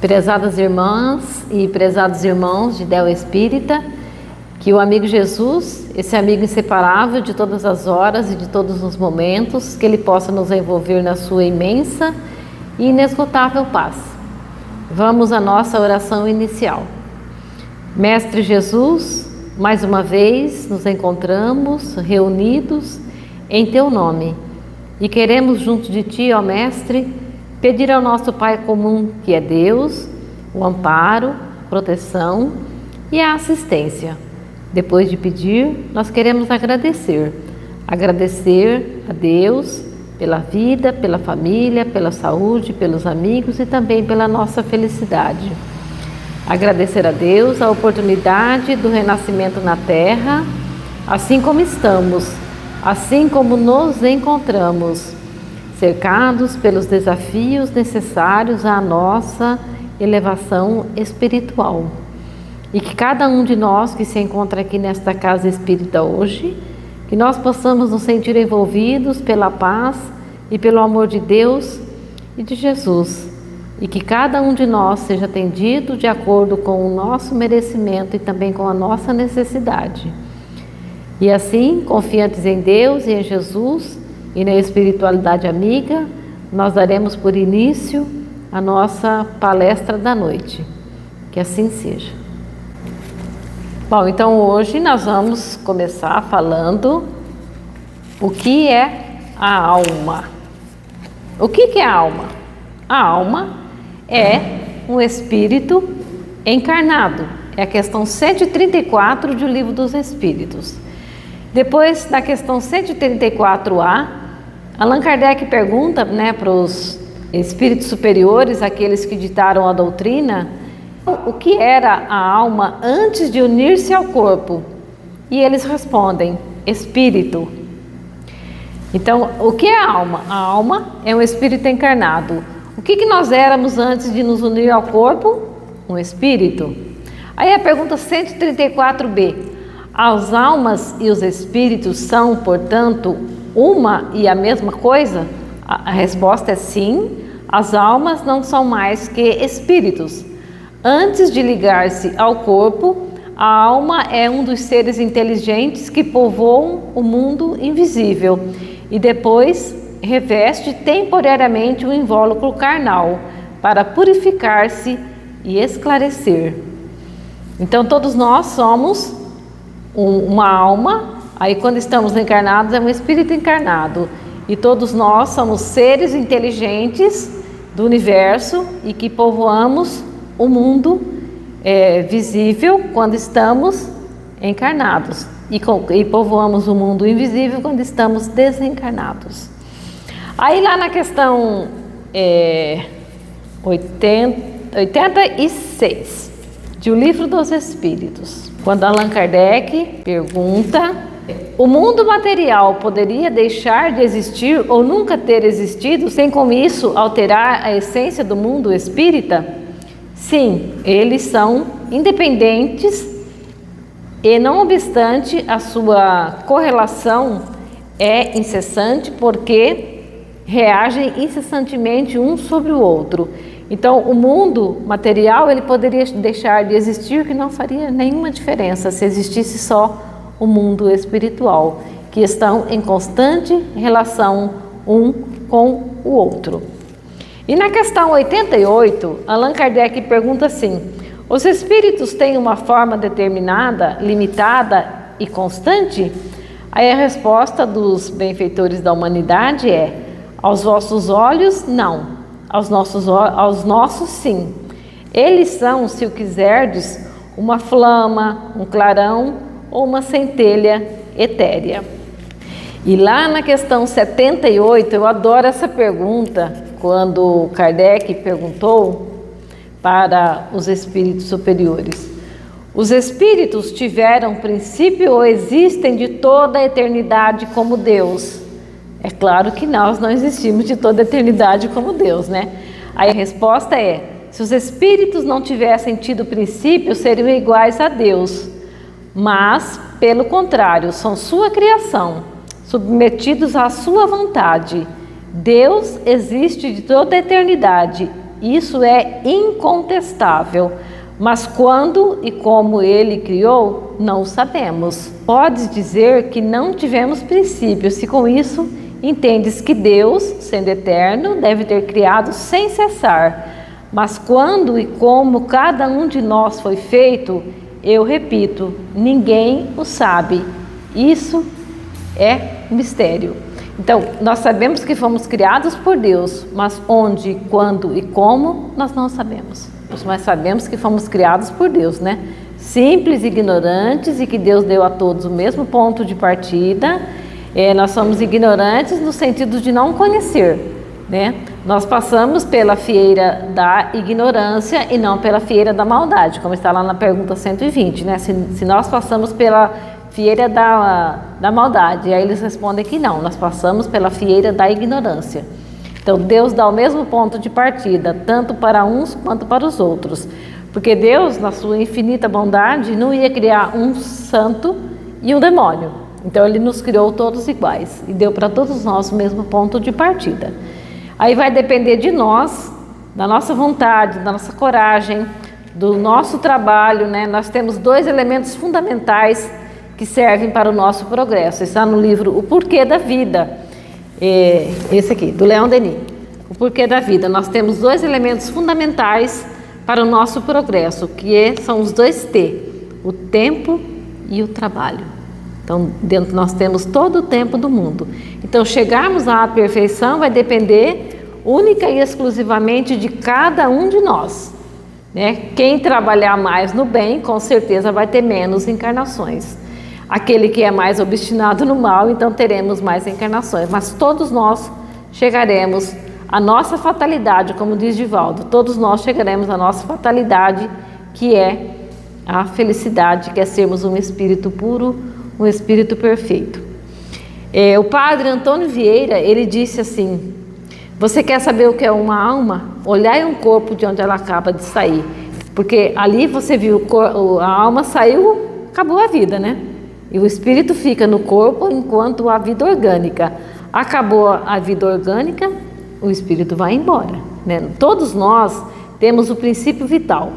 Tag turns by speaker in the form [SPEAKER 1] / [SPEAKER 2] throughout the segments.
[SPEAKER 1] Prezadas irmãs e prezados irmãos de Del Espírita, que o amigo Jesus, esse amigo inseparável de todas as horas e de todos os momentos, que ele possa nos envolver na sua imensa e inesgotável paz. Vamos à nossa oração inicial. Mestre Jesus, mais uma vez nos encontramos reunidos em Teu nome e queremos junto de Ti, ó Mestre, pedir ao nosso Pai comum, que é Deus, o amparo, a proteção e a assistência. Depois de pedir, nós queremos agradecer a Deus pela vida, pela família, pela saúde, pelos amigos e também pela nossa felicidade. Agradecer a Deus a oportunidade do renascimento na Terra, assim como estamos, assim como nos encontramos, cercados pelos desafios necessários à nossa elevação espiritual. E que cada um de nós que se encontra aqui nesta casa espírita hoje, que nós possamos nos sentir envolvidos pela paz e pelo amor de Deus e de Jesus. E que cada um de nós seja atendido de acordo com o nosso merecimento e também com a nossa necessidade. E assim, confiantes em Deus e em Jesus e na espiritualidade amiga, nós daremos por início a nossa palestra da noite. Que assim seja. Bom, então hoje nós vamos começar falando o que é a alma. O que é a alma? A alma é um espírito encarnado. É a questão 134 do Livro dos Espíritos. Depois, na questão 134A, Allan Kardec pergunta, para os espíritos superiores, aqueles que ditaram a doutrina, o que era a alma antes de unir-se ao corpo. E eles respondem, espírito. Então, o que é a alma? A alma é um espírito encarnado. O que nós éramos antes de nos unir ao corpo? Um espírito. Aí a pergunta 134B. As almas e os espíritos são, portanto, uma e a mesma coisa? A resposta é sim. As almas não são mais que espíritos. Antes de ligar-se ao corpo, a alma é um dos seres inteligentes que povoam o mundo invisível e depois reveste temporariamente o invólucro carnal para purificar-se e esclarecer. Então todos nós somos uma alma, aí quando estamos encarnados é um espírito encarnado, e todos nós somos seres inteligentes do universo e que povoamos o mundo visível quando estamos encarnados e povoamos o mundo invisível quando estamos desencarnados. Aí lá na questão 86 do Livro dos Espíritos, quando Allan Kardec pergunta: o mundo material poderia deixar de existir ou nunca ter existido sem com isso alterar a essência do mundo espírita? Sim, eles são independentes e, não obstante, a sua correlação é incessante porque reagem incessantemente um sobre o outro. Então, o mundo material ele poderia deixar de existir, que não faria nenhuma diferença se existisse só o mundo espiritual, que estão em constante relação um com o outro. E na questão 88, Allan Kardec pergunta assim: os espíritos têm uma forma determinada, limitada e constante? Aí a resposta dos benfeitores da humanidade é: aos vossos olhos, não. Aos nossos, sim. Eles são, se o quiserdes, uma flama, um clarão ou uma centelha etérea. E lá na questão 78, eu adoro essa pergunta, quando Kardec perguntou para os espíritos superiores: os espíritos tiveram princípio ou existem de toda a eternidade como Deus? É claro que nós não existimos de toda a eternidade como Deus, Aí a resposta é: se os espíritos não tivessem tido princípio, seriam iguais a Deus. Mas, pelo contrário, são sua criação, submetidos à sua vontade. Deus existe de toda a eternidade Isso é incontestável. Mas quando e como Ele criou, não o sabemos. Podes dizer que não tivemos princípio, se com isso entendes que Deus, sendo eterno, deve ter criado sem cessar. Mas quando e como cada um de nós foi feito, eu repito, ninguém o sabe. Isso é mistério. Então, nós sabemos que fomos criados por Deus, mas onde, quando e como, nós não sabemos. Mas sabemos que fomos criados por Deus, né? Simples, ignorantes, e que Deus deu a todos o mesmo ponto de partida. Nós somos ignorantes no sentido de não conhecer, né? Nós passamos pela fieira da ignorância e não pela fieira da maldade, como está lá na pergunta 120, né? Se nós passamos pela fieira da maldade, aí eles respondem que não, nós passamos pela fieira da ignorância. Então Deus dá o mesmo ponto de partida, tanto para uns quanto para os outros, porque Deus, na sua infinita bondade, não ia criar um santo e um demônio. Então Ele nos criou todos iguais e deu para todos nós o mesmo ponto de partida. Aí vai depender de nós, da nossa vontade, da nossa coragem, do nosso trabalho, né? Nós temos 2 elementos fundamentais que servem para o nosso progresso. Está no livro O Porquê da Vida, esse aqui, do Leon Denis. O Porquê da Vida. Nós temos 2 elementos fundamentais para o nosso progresso, que são os 2 T, o tempo e o trabalho. Então, dentro nós temos todo o tempo do mundo. Então, chegarmos à perfeição vai depender única e exclusivamente de cada um de nós, né? Quem trabalhar mais no bem, com certeza vai ter menos encarnações. Aquele que é mais obstinado no mal, então teremos mais encarnações. Mas todos nós chegaremos à nossa fatalidade, como diz Divaldo. Todos nós chegaremos à nossa fatalidade, que é a felicidade, que é sermos um espírito puro, um espírito perfeito. O padre Antônio Vieira, ele disse assim: você quer saber o que é uma alma? Olhai um corpo de onde ela acaba de sair. Porque ali você viu, a alma saiu, acabou a vida, né? E o espírito fica no corpo enquanto a vida orgânica. Acabou a vida orgânica, o espírito vai embora, né? Todos nós temos o princípio vital.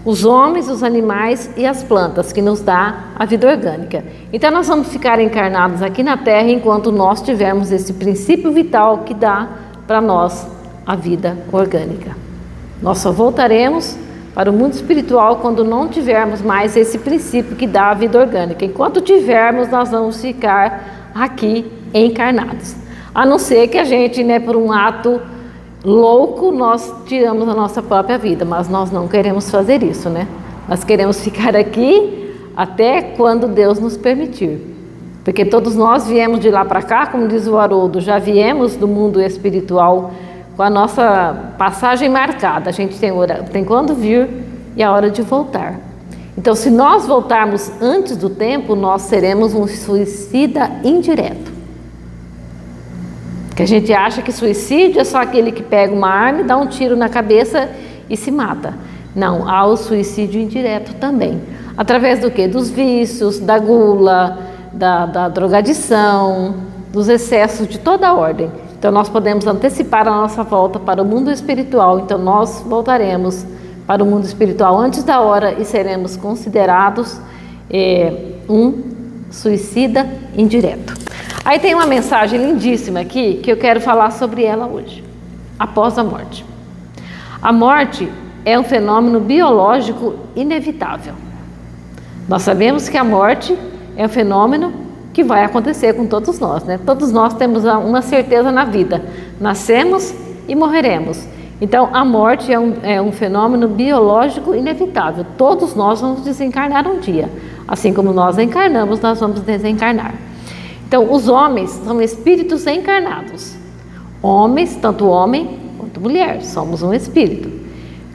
[SPEAKER 1] Os homens, os animais e as plantas, que nos dá a vida orgânica. Então nós vamos ficar encarnados aqui na Terra enquanto nós tivermos esse princípio vital que dá para nós a vida orgânica. Nós só voltaremos para o mundo espiritual quando não tivermos mais esse princípio que dá a vida orgânica. Enquanto tivermos, nós vamos ficar aqui encarnados. A não ser que a gente, né, por um ato louco, nós tiramos a nossa própria vida, mas nós não queremos fazer isso, né? Nós queremos ficar aqui até quando Deus nos permitir. Porque todos nós viemos de lá para cá, como diz o Haroldo, já viemos do mundo espiritual com a nossa passagem marcada. A gente tem quando vir e a hora de voltar. Então, se nós voltarmos antes do tempo, nós seremos um suicida indireto. Que a gente acha que suicídio é só aquele que pega uma arma e dá um tiro na cabeça e se mata. Não, há o suicídio indireto também. Através do quê? Dos vícios, da gula, da drogadição, dos excessos de toda a ordem. Então nós podemos antecipar a nossa volta para o mundo espiritual. Então nós voltaremos para o mundo espiritual antes da hora e seremos considerados um suicida indireto. Aí tem uma mensagem lindíssima aqui que eu quero falar sobre ela hoje. Após a morte. A morte é um fenômeno biológico inevitável. Nós sabemos que a morte é um fenômeno que vai acontecer com todos nós, né? Todos nós temos uma certeza na vida. Nascemos e morreremos. Então, a morte é um fenômeno biológico inevitável. Todos nós vamos desencarnar um dia. Assim como nós encarnamos, nós vamos desencarnar. Então, os homens são espíritos encarnados. Homens, tanto homem quanto mulher, somos um espírito.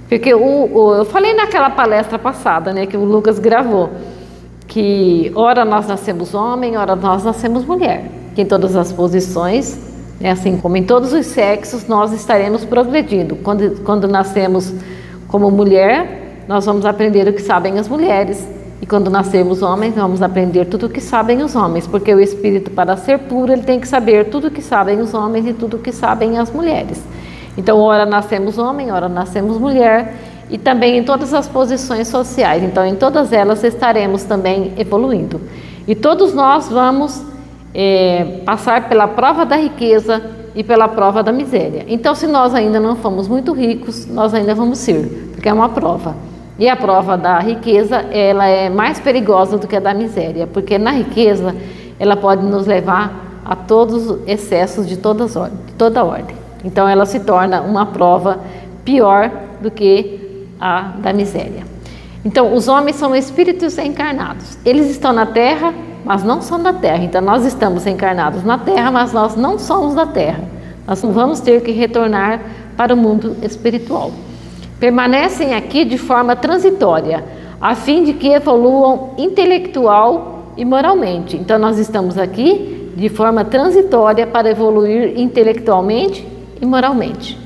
[SPEAKER 1] Porque eu falei naquela palestra passada, né, que o Lucas gravou, que ora nós nascemos homem, ora nós nascemos mulher. Que em todas as posições, né, assim como em todos os sexos, nós estaremos progredindo. Quando nascemos como mulher, nós vamos aprender o que sabem as mulheres. E quando nascermos homens, vamos aprender tudo o que sabem os homens, porque o espírito, para ser puro, ele tem que saber tudo o que sabem os homens e tudo o que sabem as mulheres. Então, ora nascemos homem, ora nascemos mulher, e também em todas as posições sociais. Então, em todas elas estaremos também evoluindo. E todos nós vamos passar pela prova da riqueza e pela prova da miséria. Então, se nós ainda não fomos muito ricos, nós ainda vamos ser, porque é uma prova. E a prova da riqueza, ela é mais perigosa do que a da miséria, porque na riqueza, ela pode nos levar a todos os excessos de toda ordem. Então, ela se torna uma prova pior do que a da miséria. Então, os homens são espíritos encarnados. Eles estão na Terra, mas não são da Terra. Então, nós estamos encarnados na Terra, mas nós não somos da Terra. Nós vamos ter que retornar para o mundo espiritual. Permanecem aqui de forma transitória, a fim de que evoluam intelectual e moralmente. Então, nós estamos aqui de forma transitória para evoluir intelectualmente e moralmente.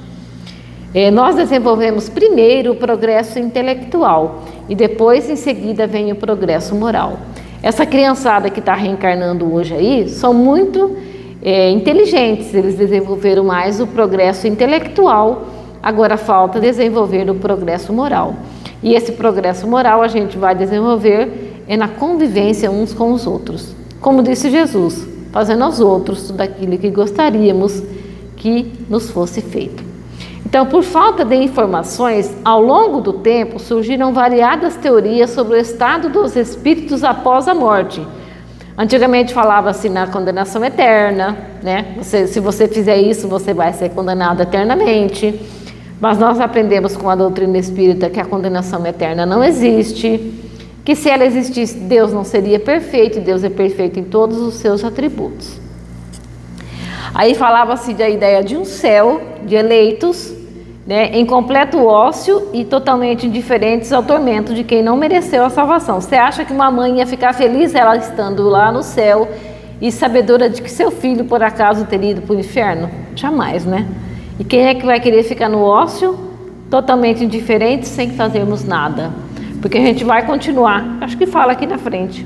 [SPEAKER 1] Nós desenvolvemos primeiro o progresso intelectual e depois, em seguida, vem o progresso moral. Essa criançada que está reencarnando hoje aí são muito inteligentes, eles desenvolveram mais o progresso intelectual, agora falta desenvolver o progresso moral. E esse progresso moral a gente vai desenvolver na convivência uns com os outros. Como disse Jesus, fazendo aos outros tudo aquilo que gostaríamos que nos fosse feito. Então, por falta de informações, ao longo do tempo surgiram variadas teorias sobre o estado dos espíritos após a morte. Antigamente falava-se na condenação eterna, né? Se você fizer isso, você vai ser condenado eternamente. Mas nós aprendemos com a doutrina espírita que a condenação eterna não existe, que se ela existisse, Deus não seria perfeito, e Deus é perfeito em todos os seus atributos. Aí falava-se da ideia de um céu de eleitos, né, em completo ócio e totalmente indiferentes ao tormento de quem não mereceu a salvação. Você acha que uma mãe ia ficar feliz ela estando lá no céu e sabedora de que seu filho por acaso teria ido para o inferno? Jamais, né? E quem é que vai querer ficar no ócio, totalmente indiferente, sem fazermos nada? Porque a gente vai continuar. Acho que fala aqui na frente.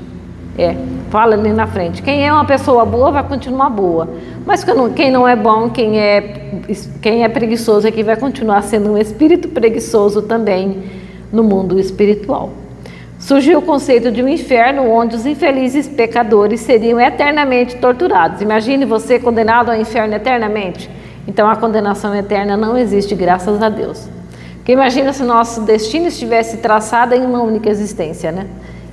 [SPEAKER 1] Fala ali na frente. Quem é uma pessoa boa vai continuar boa. Mas quem não é bom, quem é preguiçoso aqui vai continuar sendo um espírito preguiçoso também no mundo espiritual. Surgiu o conceito de um inferno onde os infelizes pecadores seriam eternamente torturados. Imagine você condenado ao inferno eternamente. Então a condenação eterna não existe, graças a Deus. Porque imagina se nosso destino estivesse traçado em uma única existência, né?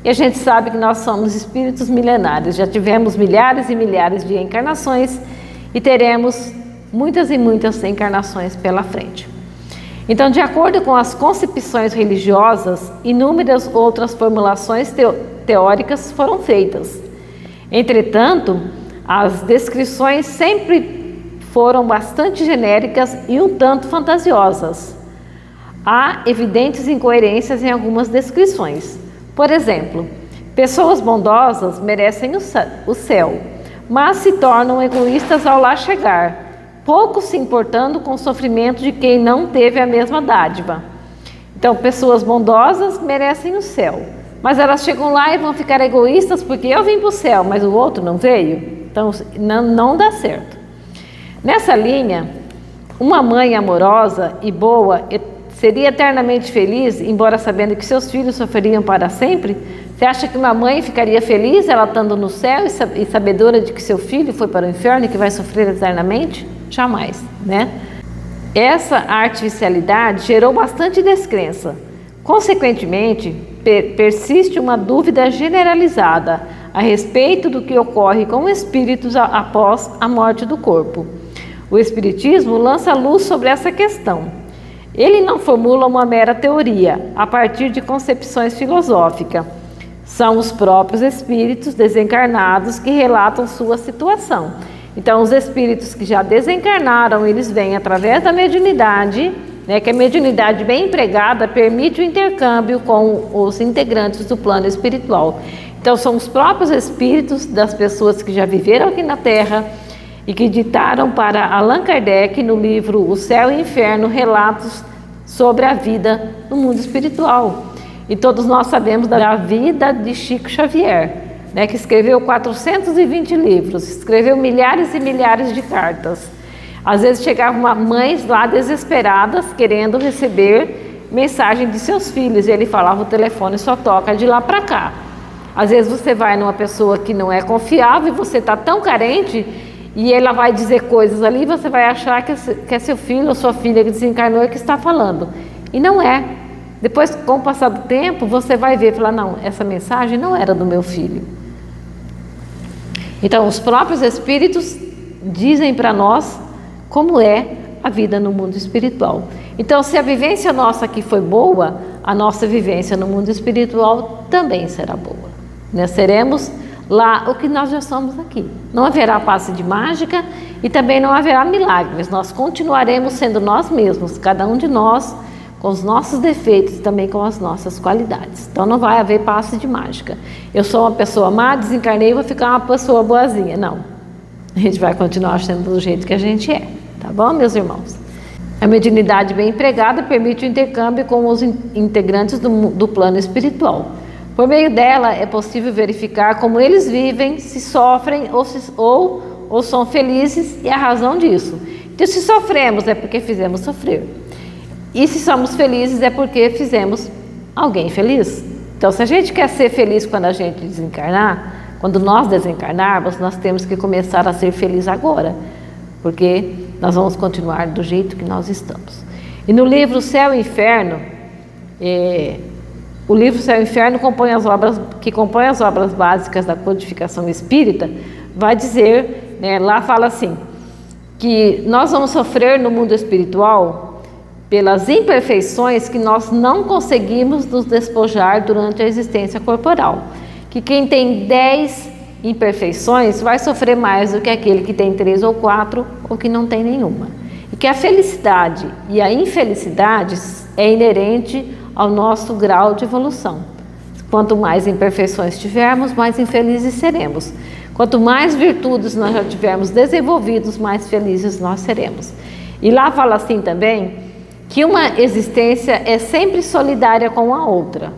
[SPEAKER 1] E a gente sabe que nós somos espíritos milenários, já tivemos milhares e milhares de encarnações e teremos muitas e muitas encarnações pela frente. Então, de acordo com as concepções religiosas, inúmeras outras formulações teóricas foram feitas. Entretanto, as descrições sempre foram bastante genéricas e um tanto fantasiosas. Há evidentes incoerências em algumas descrições. Por exemplo, pessoas bondosas merecem o céu, mas se tornam egoístas ao lá chegar, pouco se importando com o sofrimento de quem não teve a mesma dádiva. Então, pessoas bondosas merecem o céu, mas elas chegam lá e vão ficar egoístas porque eu vim para o céu, mas o outro não veio. Então, não dá certo. Nessa linha, uma mãe amorosa e boa seria eternamente feliz, embora sabendo que seus filhos sofreriam para sempre? Você acha que uma mãe ficaria feliz ela estando no céu e sabedora de que seu filho foi para o inferno e que vai sofrer eternamente? Jamais, né? Essa artificialidade gerou bastante descrença. Consequentemente, persiste uma dúvida generalizada a respeito do que ocorre com espíritos após a morte do corpo. O Espiritismo lança luz sobre essa questão. Ele não formula uma mera teoria, a partir de concepções filosóficas. São os próprios espíritos desencarnados que relatam sua situação. Então, os espíritos que já desencarnaram, eles vêm através da mediunidade, né, que a mediunidade bem empregada permite o intercâmbio com os integrantes do plano espiritual. Então, são os próprios espíritos das pessoas que já viveram aqui na Terra e que ditaram para Allan Kardec, no livro O Céu e o Inferno, relatos sobre a vida no mundo espiritual. E todos nós sabemos da vida de Chico Xavier, né, que escreveu 420 livros, escreveu milhares e milhares de cartas. Às vezes chegavam mães lá desesperadas, querendo receber mensagem de seus filhos, e ele falava: o telefone só toca de lá para cá. Às vezes você vai numa pessoa que não é confiável e você está tão carente, e ela vai dizer coisas ali, e você vai achar que é seu filho ou sua filha que desencarnou e que está falando. E não é. Depois, com o passar do tempo, você vai ver e falar: não, essa mensagem não era do meu filho. Então, os próprios espíritos dizem para nós como é a vida no mundo espiritual. Então, se a vivência nossa aqui foi boa, a nossa vivência no mundo espiritual também será boa. Nós seremos lá o que nós já somos aqui. Não haverá passe de mágica e também não haverá milagres. Nós continuaremos sendo nós mesmos, cada um de nós, com os nossos defeitos e também com as nossas qualidades. Então não vai haver passe de mágica. Eu sou uma pessoa má, desencarnei e vou ficar uma pessoa boazinha. Não. A gente vai continuar sendo do jeito que a gente é. Tá bom, meus irmãos? A mediunidade bem empregada permite o intercâmbio com os integrantes do plano espiritual. Por meio dela é possível verificar como eles vivem, se sofrem ou são felizes e a razão disso. Então, se sofremos é porque fizemos sofrer. E se somos felizes é porque fizemos alguém feliz. Então, se a gente quer ser feliz quando a gente desencarnar, quando nós desencarnarmos, nós temos que começar a ser feliz agora, porque nós vamos continuar do jeito que nós estamos. E no livro Céu e Inferno, o livro Céu e Inferno que compõe as obras básicas da codificação espírita, vai dizer, lá fala assim, que nós vamos sofrer no mundo espiritual pelas imperfeições que nós não conseguimos nos despojar durante a existência corporal. Que quem tem 10 imperfeições vai sofrer mais do que aquele que tem 3 ou 4 ou que não tem nenhuma. E que a felicidade e a infelicidade é inerente ao nosso grau de evolução. Quanto mais imperfeições tivermos, mais infelizes seremos. Quanto mais virtudes nós já tivermos desenvolvidos, mais felizes nós seremos. E lá fala assim também, que uma existência é sempre solidária com a outra.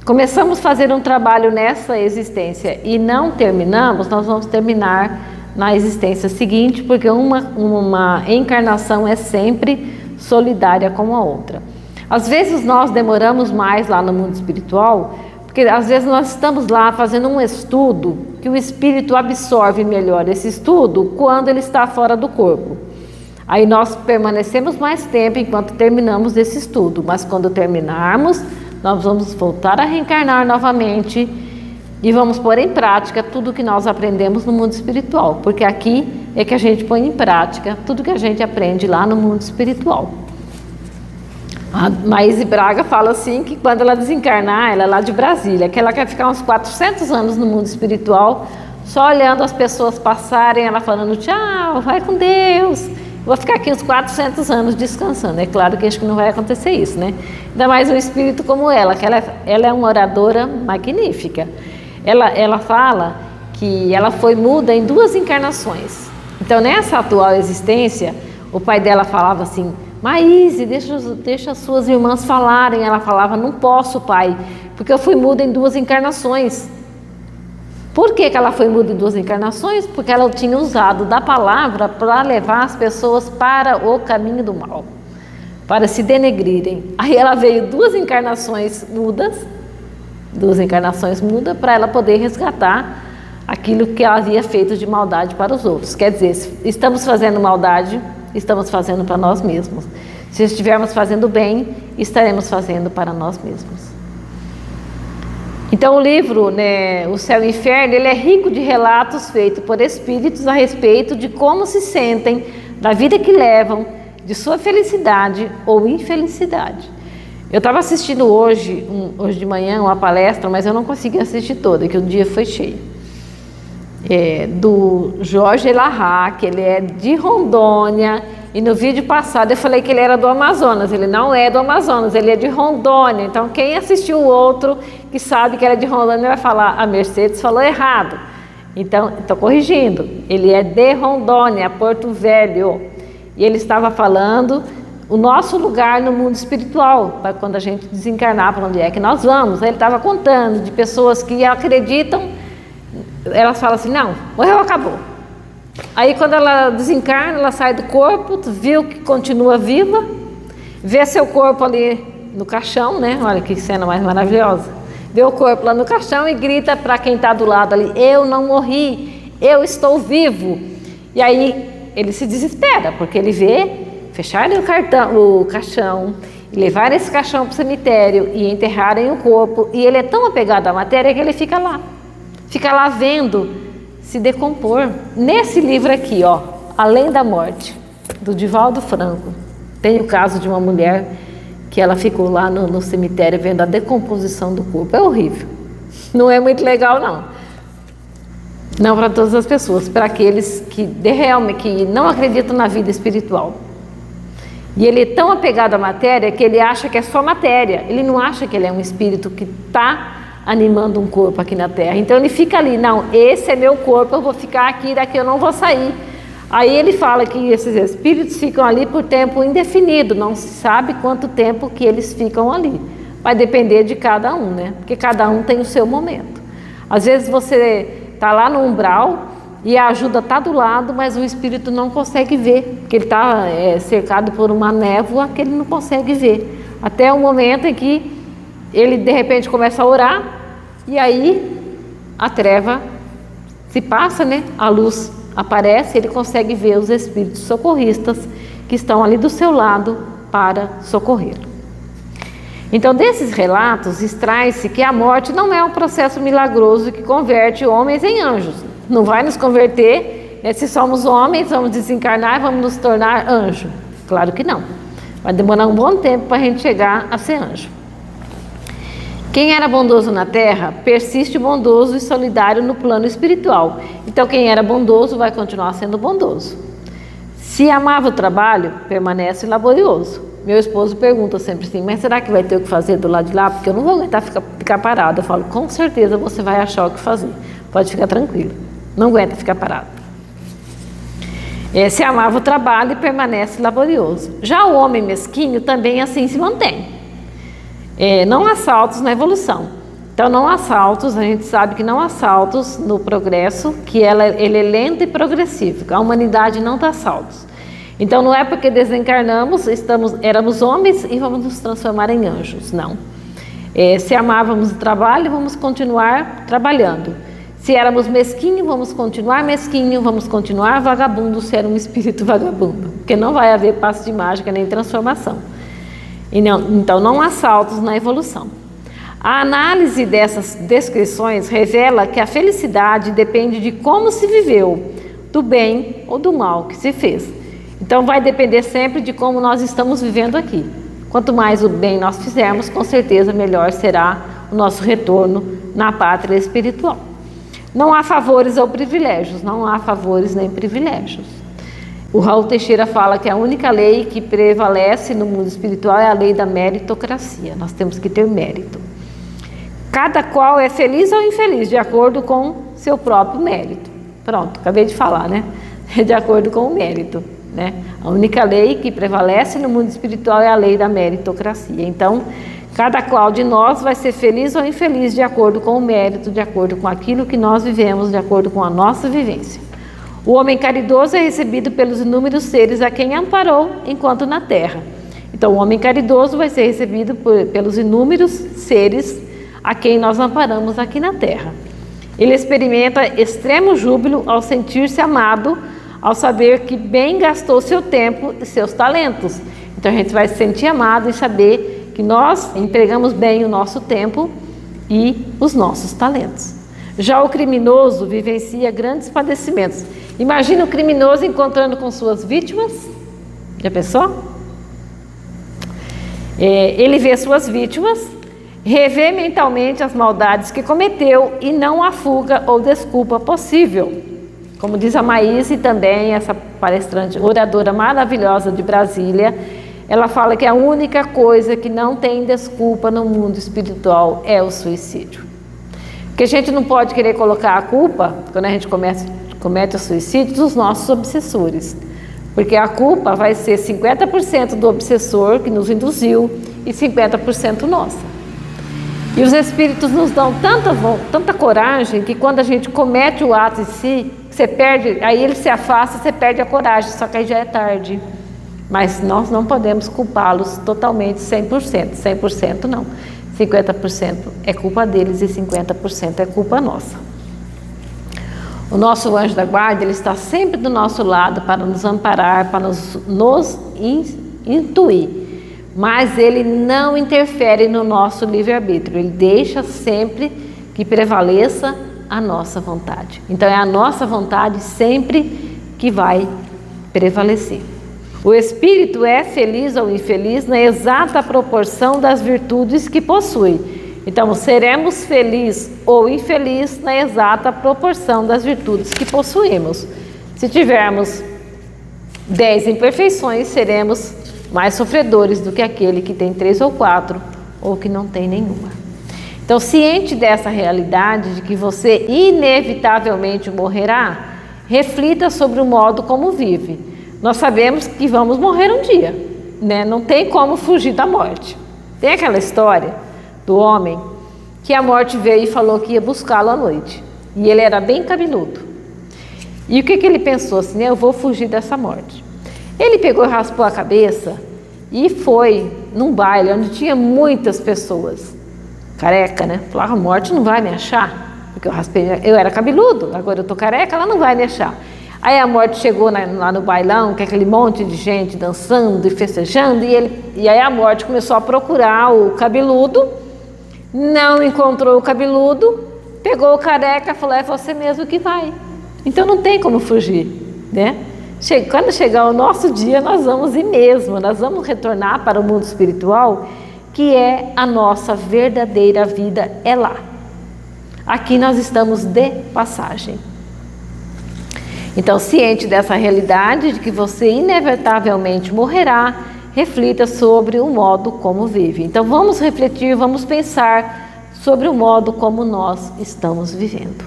[SPEAKER 1] Começamos a fazer um trabalho nessa existência e não terminamos, nós vamos terminar na existência seguinte, porque uma encarnação é sempre solidária com a outra. Às vezes nós demoramos mais lá no mundo espiritual, porque às vezes nós estamos lá fazendo um estudo que o espírito absorve melhor esse estudo quando ele está fora do corpo. Aí nós permanecemos mais tempo enquanto terminamos esse estudo, mas quando terminarmos, nós vamos voltar a reencarnar novamente e vamos pôr em prática tudo que nós aprendemos no mundo espiritual, porque aqui é que a gente põe em prática tudo que a gente aprende lá no mundo espiritual. A Maíse Braga fala assim que quando ela desencarnar, ela é lá de Brasília, que ela quer ficar uns 400 anos no mundo espiritual, só olhando as pessoas passarem, ela falando tchau, vai com Deus. Vou ficar aqui uns 400 anos descansando. É claro que acho que não vai acontecer isso, né? Ainda mais um espírito como ela, que ela é uma oradora magnífica. Ela fala que ela foi muda em 2 encarnações. Então, nessa atual existência, o pai dela falava assim: Maíse, deixa as suas irmãs falarem. Ela falava: não posso, pai, porque eu fui muda em 2 encarnações. Por que ela foi muda em 2 encarnações? Porque ela tinha usado da palavra para levar as pessoas para o caminho do mal, para se denegrirem. Aí ela veio 2 encarnações mudas para ela poder resgatar aquilo que ela havia feito de maldade para os outros. Quer dizer, estamos fazendo maldade, estamos fazendo para nós mesmos. Se estivermos fazendo bem, estaremos fazendo para nós mesmos. Então o livro, O Céu e o Inferno, ele é rico de relatos feitos por espíritos a respeito de como se sentem, da vida que levam, de sua felicidade ou infelicidade. Eu estava assistindo hoje de manhã uma palestra, mas eu não consegui assistir toda, que o dia foi cheio. Do Jorge Elahá, que ele é de Rondônia, e no vídeo passado eu falei que ele era do Amazonas. Ele não é do Amazonas, ele é de Rondônia. Então quem assistiu o outro que sabe que era de Rondônia vai falar: a Mercedes falou errado. Então estou corrigindo, ele é de Rondônia, Porto Velho, e ele estava falando o nosso lugar no mundo espiritual, para quando a gente desencarnar, para onde é que nós vamos. Ele estava contando de pessoas que acreditam, elas falam assim: não, morreu, acabou. Aí quando ela desencarna, ela sai do corpo, viu que continua viva, vê seu corpo ali no caixão, né? Olha que cena mais maravilhosa. Vê o corpo lá no caixão e grita para quem está do lado ali: eu não morri, eu estou vivo. E aí ele se desespera, porque ele vê fecharem o caixão, e levarem esse caixão para o cemitério e enterrarem o corpo, e ele é tão apegado à matéria que ele fica lá vendo se decompor. Nesse livro aqui, ó, Além da Morte, do Divaldo Franco, tem o caso de uma mulher que ela ficou lá no cemitério vendo a decomposição do corpo. É horrível, não é muito legal não para todas as pessoas, para aqueles que realmente que não acreditam na vida espiritual. E ele é tão apegado à matéria que ele acha que é só matéria, ele não acha que ele é um espírito que está animando um corpo aqui na Terra. Então ele fica ali: não, esse é meu corpo, eu vou ficar aqui, daqui eu não vou sair. Aí ele fala que esses espíritos ficam ali por tempo indefinido, não se sabe quanto tempo que eles ficam ali. Vai depender de cada um, né? Porque cada um tem o seu momento. Às vezes você está lá no umbral e a ajuda está do lado, mas o espírito não consegue ver, porque ele está cercado por uma névoa que ele não consegue ver. Até o momento em que ele de repente começa a orar e aí a treva se passa, né? A luz aparece, ele consegue ver os espíritos socorristas que estão ali do seu lado para socorrê-lo. Então, desses relatos extrai-se que a morte não é um processo milagroso que converte homens em anjos. Não vai nos converter, né? Se somos homens, vamos desencarnar, vamos nos tornar anjo. Claro que não. Vai demorar um bom tempo para a gente chegar a ser anjo. Quem era bondoso na terra, persiste bondoso e solidário no plano espiritual. Então, quem era bondoso vai continuar sendo bondoso. Se amava o trabalho, permanece laborioso. Meu esposo pergunta sempre assim: mas será que vai ter o que fazer do lado de lá? Porque eu não vou aguentar ficar parado. Eu falo: com certeza você vai achar o que fazer. Pode ficar tranquilo. Não aguenta ficar parado. Se amava o trabalho, permanece laborioso. Já o homem mesquinho também assim se mantém. Não há saltos na evolução. Então não há saltos, a gente sabe que não há saltos no progresso, que ele é lento e progressivo. A humanidade não dá saltos. Então não é porque desencarnamos, éramos homens e vamos nos transformar em anjos, não. Se amávamos o trabalho, vamos continuar trabalhando. Se éramos mesquinhos, vamos continuar mesquinho, vamos continuar vagabundo, se era um espírito vagabundo. Porque não vai haver passe de mágica nem transformação. Então não há saltos na evolução. A análise dessas descrições revela que a felicidade depende de como se viveu, do bem ou do mal que se fez. Então vai depender sempre de como nós estamos vivendo aqui. Quanto mais o bem nós fizermos, com certeza melhor será o nosso retorno na pátria espiritual. Não há favores ou privilégios, não há favores nem privilégios. O Raul Teixeira fala que a única lei que prevalece no mundo espiritual é a lei da meritocracia. Nós temos que ter mérito. Cada qual é feliz ou infeliz, de acordo com seu próprio mérito. Pronto, acabei de falar, né? De acordo com o mérito, né? A única lei que prevalece no mundo espiritual é a lei da meritocracia. Então, cada qual de nós vai ser feliz ou infeliz de acordo com o mérito, de acordo com aquilo que nós vivemos, de acordo com a nossa vivência. O homem caridoso é recebido pelos inúmeros seres a quem amparou enquanto na terra. Então, o homem caridoso vai ser recebido pelos inúmeros seres a quem nós amparamos aqui na terra. Ele experimenta extremo júbilo ao sentir-se amado, ao saber que bem gastou seu tempo e seus talentos. Então, a gente vai se sentir amado e saber que nós empregamos bem o nosso tempo e os nossos talentos. Já o criminoso vivencia grandes padecimentos. Imagina o criminoso encontrando com suas vítimas. Já pensou? Ele vê suas vítimas, revê mentalmente as maldades que cometeu e não há fuga ou desculpa possível. Como diz a Maíse também, essa palestrante, oradora maravilhosa de Brasília, ela fala que a única coisa que não tem desculpa no mundo espiritual é o suicídio. Porque a gente não pode querer colocar a culpa, quando a gente comete o suicídio, dos nossos obsessores. Porque a culpa vai ser 50% do obsessor que nos induziu e 50% nossa. E os espíritos nos dão tanta coragem que quando a gente comete o ato em si, você perde, aí ele se afasta, você perde a coragem, só que aí já é tarde. Mas nós não podemos culpá-los totalmente, 100%, 100% não. 50% é culpa deles e 50% é culpa nossa. O nosso anjo da guarda, ele está sempre do nosso lado para nos amparar, para nos intuir. Mas ele não interfere no nosso livre-arbítrio. Ele deixa sempre que prevaleça a nossa vontade. Então é a nossa vontade sempre que vai prevalecer. O espírito é feliz ou infeliz na exata proporção das virtudes que possui. Então, seremos felizes ou infelizes na exata proporção das virtudes que possuímos. Se tivermos 10 imperfeições, seremos mais sofredores do que aquele que tem 3 ou 4 ou que não tem nenhuma. Então, ciente dessa realidade de que você inevitavelmente morrerá, reflita sobre o modo como vive. Nós sabemos que vamos morrer um dia, né? Não tem como fugir da morte. Tem aquela história do homem que a morte veio e falou que ia buscá-lo à noite. E ele era bem cabeludo. E o que ele pensou assim, né? Eu vou fugir dessa morte. Ele pegou e raspou a cabeça e foi num baile onde tinha muitas pessoas. Careca, né? Falava, a morte não vai me achar, porque eu era cabeludo, agora eu tô careca, ela não vai me achar. Aí a morte chegou lá no bailão, que é aquele monte de gente dançando e festejando, e aí a morte começou a procurar o cabeludo, não encontrou o cabeludo, pegou o careca e falou, é você mesmo que vai. Então não tem como fugir, né? Quando chegar o nosso dia, nós vamos ir mesmo, nós vamos retornar para o mundo espiritual, que é a nossa verdadeira vida, é lá. Aqui nós estamos de passagem. Então, ciente dessa realidade de que você inevitavelmente morrerá, reflita sobre o modo como vive. Então, vamos refletir, vamos pensar sobre o modo como nós estamos vivendo.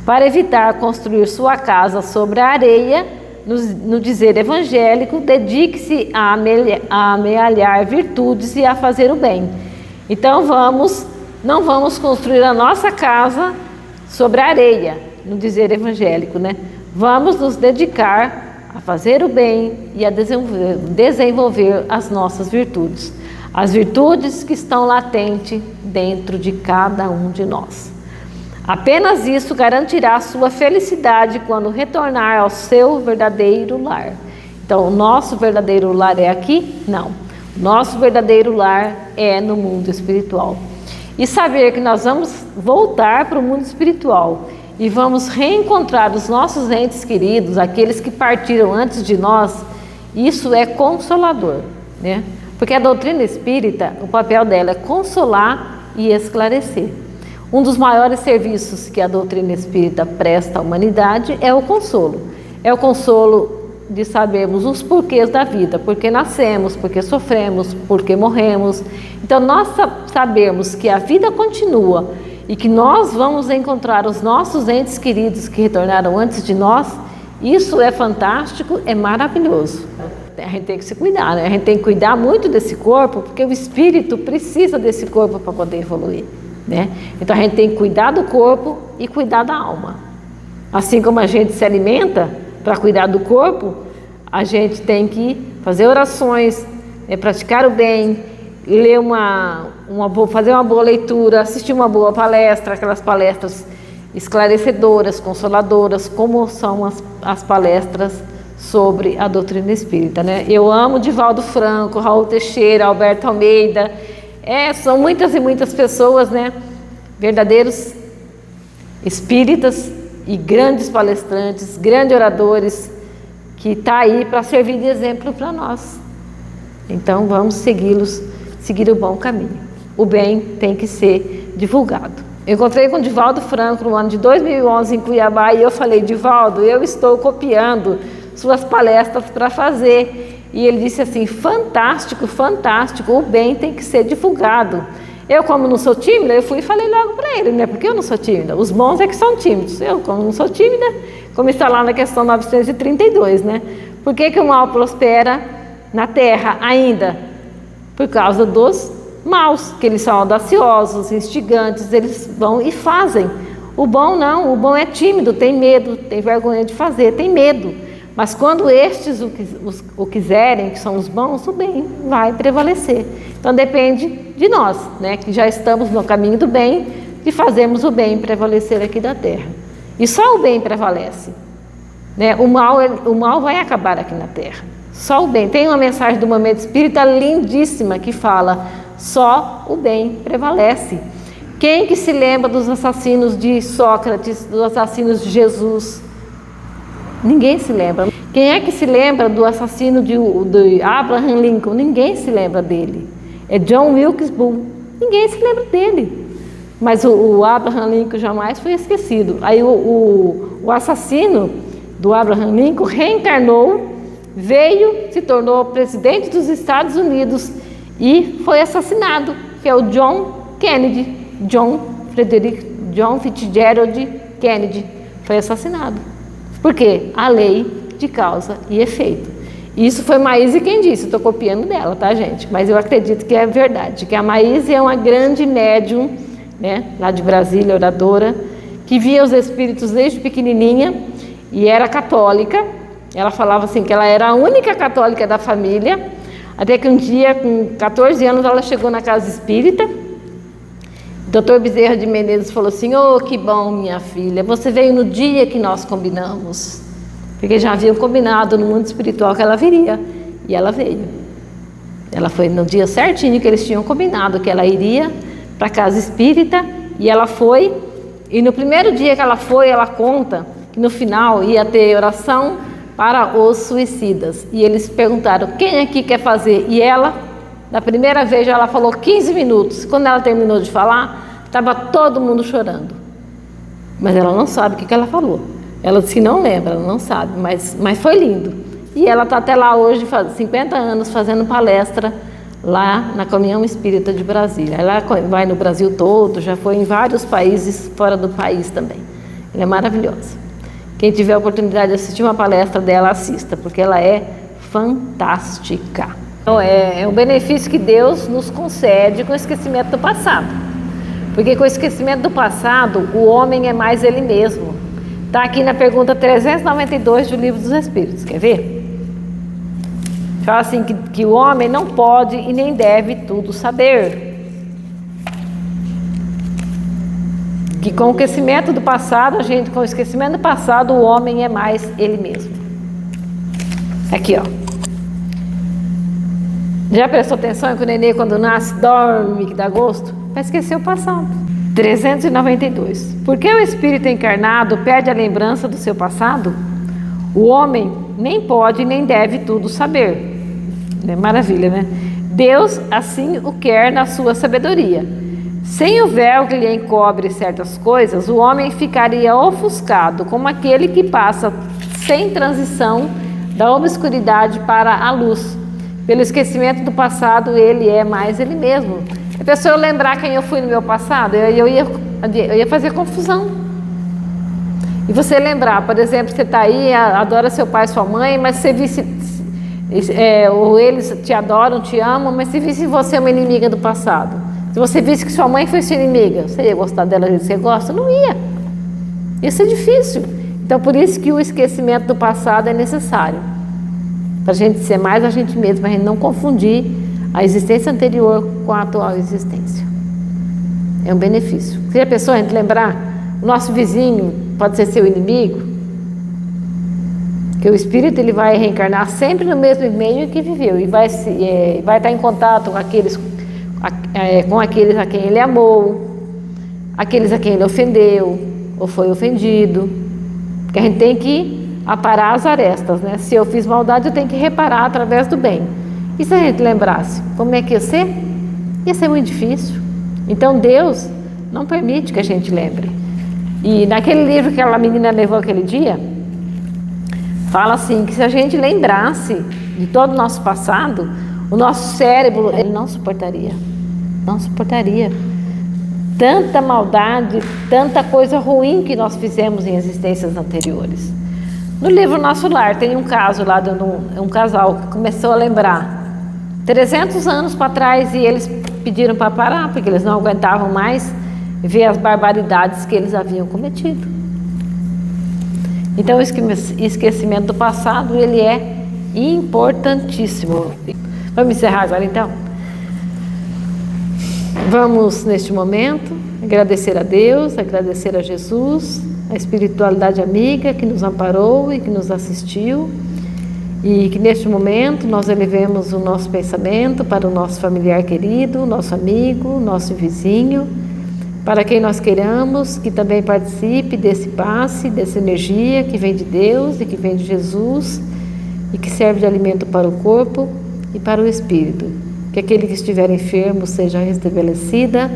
[SPEAKER 1] Para evitar construir sua casa sobre a areia, no dizer evangélico, dedique-se a amealhar virtudes e a fazer o bem. Então, não vamos construir a nossa casa sobre a areia, no dizer evangélico, né? Vamos nos dedicar a fazer o bem e a desenvolver as nossas virtudes. As virtudes que estão latentes dentro de cada um de nós. Apenas isso garantirá sua felicidade quando retornar ao seu verdadeiro lar. Então, o nosso verdadeiro lar é aqui? Não. O nosso verdadeiro lar é no mundo espiritual. E saber que nós vamos voltar para o mundo espiritual e vamos reencontrar os nossos entes queridos, aqueles que partiram antes de nós, isso é consolador, né? Porque a doutrina espírita, o papel dela é consolar e esclarecer. Um dos maiores serviços que a doutrina espírita presta à humanidade é o consolo. É o consolo de sabermos os porquês da vida, porque nascemos, porque sofremos, porque morremos. Então nós sabemos que a vida continua e que nós vamos encontrar os nossos entes queridos que retornaram antes de nós, isso é fantástico, é maravilhoso. A gente tem que se cuidar, né? A gente tem que cuidar muito desse corpo, porque o espírito precisa desse corpo para poder evoluir, né? Então a gente tem que cuidar do corpo e cuidar da alma. Assim como a gente se alimenta para cuidar do corpo, a gente tem que fazer orações, praticar o bem, ler fazer uma boa leitura, assistir uma boa palestra, aquelas palestras esclarecedoras, consoladoras, como são as palestras sobre a doutrina espírita, né? Eu amo Divaldo Franco, Raul Teixeira, Alberto Almeida, são muitas e muitas pessoas, né? Verdadeiros espíritas e grandes palestrantes, grandes oradores, que está aí para servir de exemplo para nós. Então vamos seguir o bom caminho. O bem tem que ser divulgado. Eu encontrei com Divaldo Franco no ano de 2011 em Cuiabá e eu falei, Divaldo, eu estou copiando suas palestras para fazer. E ele disse assim, fantástico, fantástico, o bem tem que ser divulgado. Eu, como não sou tímida, eu fui e falei logo para ele, né? Porque eu não sou tímida, os bons é que são tímidos. Eu, como não sou tímida, como está lá na questão 932, né? Por que o mal prospera na terra ainda? Por causa dos maus, que eles são audaciosos, instigantes, eles vão e fazem O bom não, o bom é tímido, tem medo, tem vergonha de fazer, tem medo. Mas quando estes o quiserem, que são os bons, o bem vai prevalecer. Então depende de nós, né, que já estamos no caminho do bem, de fazermos o bem prevalecer aqui da terra. E só o bem prevalece, né? O mal vai acabar aqui na terra. Só o bem. Tem uma mensagem do Momento Espírita lindíssima que fala: só o bem prevalece. Quem que se lembra dos assassinos de Sócrates, dos assassinos de Jesus? Ninguém se lembra. Quem é que se lembra do assassino de Abraham Lincoln? Ninguém se lembra dele. É John Wilkes Booth. Ninguém se lembra dele. Mas o Abraham Lincoln jamais foi esquecido. Aí o assassino do Abraham Lincoln reencarnou, veio, se tornou presidente dos Estados Unidos e foi assassinado, que é o John Kennedy, John Fitzgerald Kennedy, foi assassinado. Por quê? A lei de causa e efeito. Isso foi Maíse quem disse, estou copiando dela, tá, gente? Mas eu acredito que é verdade, que a Maíse é uma grande médium, né, lá de Brasília, oradora, que via os espíritos desde pequenininha e era católica. Ela falava assim que ela era a única católica da família, até que um dia, com 14 anos, ela chegou na casa espírita. O Dr. Bezerra de Menezes falou assim: "Oh, que bom, minha filha, você veio no dia que nós combinamos", porque já haviam combinado no mundo espiritual que ela viria, e ela veio. Ela foi no dia certinho que eles tinham combinado que ela iria para a casa espírita, e ela foi. E no primeiro dia que ela foi, ela conta que no final ia ter oração para os suicidas, e eles perguntaram: quem aqui quer fazer? E ela, da primeira vez, ela falou 15 minutos. Quando ela terminou de falar, estava todo mundo chorando, mas ela não sabe o que ela falou. Ela disse que não lembra, ela não sabe, mas foi lindo. E ela está até lá hoje, faz 50 anos, fazendo palestra lá na Caminhão Espírita de Brasília. Ela vai no Brasil todo, já foi em vários países fora do país também. Ela é maravilhosa. Quem tiver a oportunidade de assistir uma palestra dela, assista, porque ela é fantástica. Então, é um benefício que Deus nos concede com o esquecimento do passado. Porque com o esquecimento do passado, o homem é mais ele mesmo. Está aqui na pergunta 392 do Livro dos Espíritos. Quer ver? Fala assim que o homem não pode e nem deve tudo saber. Que com o esquecimento do passado, com o esquecimento do passado, o homem é mais ele mesmo. Aqui, ó. Já prestou atenção que o nenê, quando nasce, dorme, que dá gosto? Para esquecer o passado. 392. Por que o espírito encarnado perde a lembrança do seu passado? O homem nem pode nem deve tudo saber. É maravilha, né? Deus assim o quer na sua sabedoria. Sem o véu que lhe encobre certas coisas, o homem ficaria ofuscado, como aquele que passa sem transição da obscuridade para a luz. Pelo esquecimento do passado, ele é mais ele mesmo. A pessoa lembrar quem eu fui no meu passado, eu ia fazer confusão. E você lembrar, por exemplo, você está aí, adora seu pai e sua mãe, mas você visse, ou eles te adoram, te amam, mas se visse você uma inimiga do passado, se você visse que sua mãe foi sua inimiga, você ia gostar dela do jeito que você gosta? Não ia. Ia ser difícil. Então, por isso que o esquecimento do passado é necessário. Para a gente ser mais a gente mesmo, para a gente não confundir a existência anterior com a atual existência. É um benefício. Se a pessoa, a gente lembrar, o nosso vizinho pode ser seu inimigo, que o espírito ele vai reencarnar sempre no mesmo meio que viveu e vai estar em contato com aqueles a quem ele amou, aqueles a quem ele ofendeu ou foi ofendido. Porque a gente tem que aparar as arestas, né? Se eu fiz maldade, eu tenho que reparar através do bem. E se a gente lembrasse como é que ia ser? Ia ser muito difícil. Então Deus não permite que a gente lembre. E naquele livro que aquela menina levou aquele dia, fala assim, que se a gente lembrasse de todo o nosso passado, o nosso cérebro, ele não suportaria. Não suportaria. Tanta maldade, tanta coisa ruim que nós fizemos em existências anteriores. No livro Nosso Lar tem um caso lá de um casal que começou a lembrar 300 anos para trás, e eles pediram para parar, porque eles não aguentavam mais ver as barbaridades que eles haviam cometido. Então, o esquecimento do passado, ele é importantíssimo. Vamos encerrar agora, então? Vamos, neste momento, agradecer a Deus, agradecer a Jesus, a espiritualidade amiga que nos amparou e que nos assistiu, e que neste momento nós elevemos o nosso pensamento para o nosso familiar querido, nosso amigo, nosso vizinho, para quem nós queiramos que também participe desse passe, dessa energia que vem de Deus e que vem de Jesus e que serve de alimento para o corpo e para o espírito. Que aquele que estiver enfermo seja restabelecida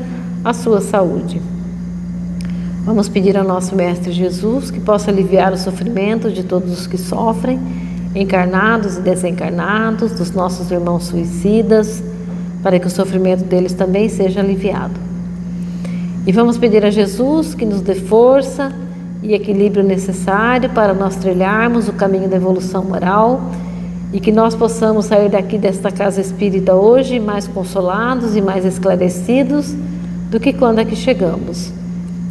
[SPEAKER 1] a sua saúde. Vamos pedir ao nosso Mestre Jesus que possa aliviar o sofrimento de todos os que sofrem, encarnados e desencarnados, dos nossos irmãos suicidas, para que o sofrimento deles também seja aliviado. E vamos pedir a Jesus que nos dê força e equilíbrio necessário para nós trilharmos o caminho da evolução moral e que nós possamos sair daqui desta casa espírita hoje mais consolados e mais esclarecidos do que quando aqui chegamos.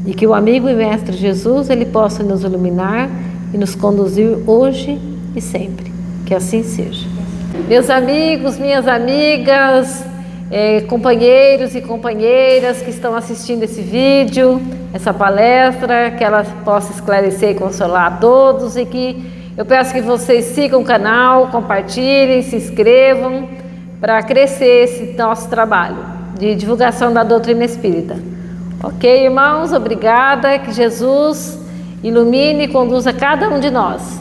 [SPEAKER 1] E que o amigo e mestre Jesus, ele possa nos iluminar e nos conduzir hoje e sempre. Que assim seja. Meus amigos, minhas amigas, companheiros e companheiras que estão assistindo esse vídeo, essa palestra, que ela possa esclarecer e consolar a todos, e que eu peço que vocês sigam o canal, compartilhem, se inscrevam para crescer esse nosso trabalho de divulgação da doutrina espírita. Ok, irmãos? Obrigada, que Jesus ilumine e conduza cada um de nós.